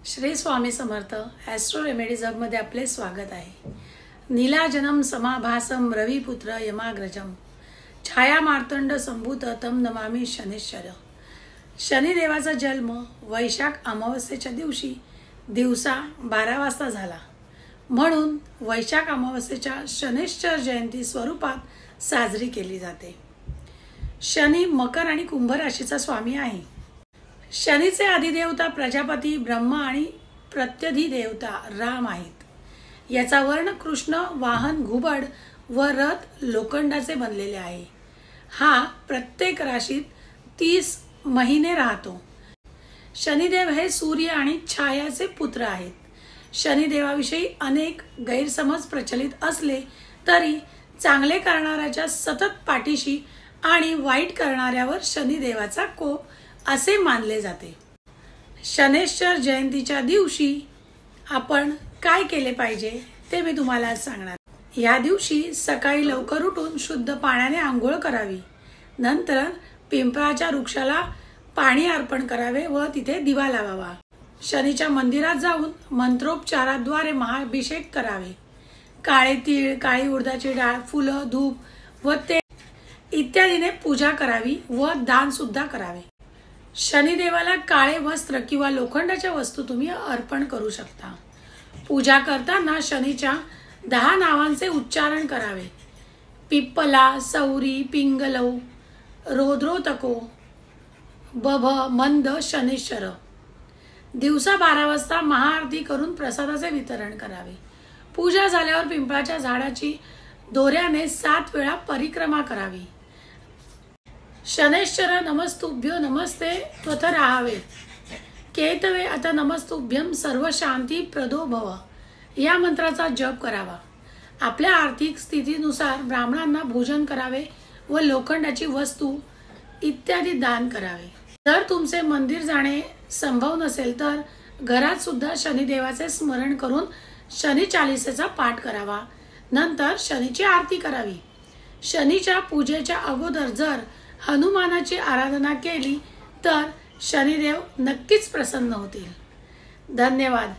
Shri Swami Samarth Austro remedies हबमध्ये आपले स्वागत आहे। नीलाजनम समाभासम रविपुत्र यमाग्रजम छाया मार्तंड संभूत तम नमामि शनिश्चर। शनिदेवाचा जन्म वैशाख अमावस्येच्या दिवशी दिवसा 12 वाजता झाला, म्हणून वैशाख अमावस्येच्या शनिश्चर जयंती स्वरूपात साजरी केली जाते। शनी मकर आणि कुंभ राशीचा स्वामी आहे। शनीचे अधिदेवता प्रजापती ब्रह्मा आणि प्रत्यधिदेवता राम आहेत। याचा वर्ण कृष्ण, वाहन घुबड व रथ लोखंडाचे बनलेले आहे। हा प्रत्येक राशीत 30 महिने राहतो। शनिदेव हे सूर्य आणि छायाचे पुत्र आहेत। शनिदेवाविषयी अनेक गैरसमज प्रचलित असले तरी चांगले करणाऱ्याच्या सतत पाठीशी आणि वाईट करणाऱ्यावर शनिदेवाचा कोप असे मानले जाते। शनेश्वर जयंतीच्या दिवशी आपण काय केले पाहिजे ते मी तुम्हाला सांगणार। या दिवशी सकाळी लवकर उठून शुद्ध पाण्याने आंघोळ करावी, नंतर पिंपळाच्या वृक्षाला पाणी अर्पण करावे व तिथे दिवा लावावा। शनीच्या मंदिरात जाऊन मंत्रोपचाराद्वारे महाअभिषेक करावे। काळे तीळ, काळी उडदाची डाळ, फुलं, धूप व तेल इत्यादीने पूजा करावी व दान सुद्धा करावे। शनिदेवाला काळे वस्त्र किंवा लोखंडाच्या वस्तू तुम्ही अर्पण करू शकता। पूजा करताना शनीच्या 10 नावांचे उच्चारण करावे। पिप्पला, सौरी, पिंगलौ, रोद्रोतको, बभ, मंद, शनिश्चर। दिवसा 12 वाजता महाआरती करून प्रसादाचे वितरण करावे। पूजा झाल्यावर पिंपळाच्या झाडाची दोऱ्याने 7 वेळा परिक्रमा करावी। शनैश्चर नमस्तुभ्यो नमस्ते त्वथ राहावे, केतवे अथ नमस्तुभ्यम सर्व शांती प्रदो भव या मंत्राचा जप करावा। आपल्या आर्थिक स्थितीनुसार ब्राह्मणांना भोजन करावे व लोखंडाची वस्तू इत्यादी दान करावे। जर तुमचे मंदिर जाणे संभव नसेल तर घरात सुद्धा शनिदेवाचे स्मरण करून शनी चालीसेचा पाठ करावा, नंतर शनीची आरती करावी। शनीच्या पूजेच्या अगोदर जर हनुमानाची आराधना केली तर शनिदेव नक्कीच प्रसन्न होतील। धन्यवाद।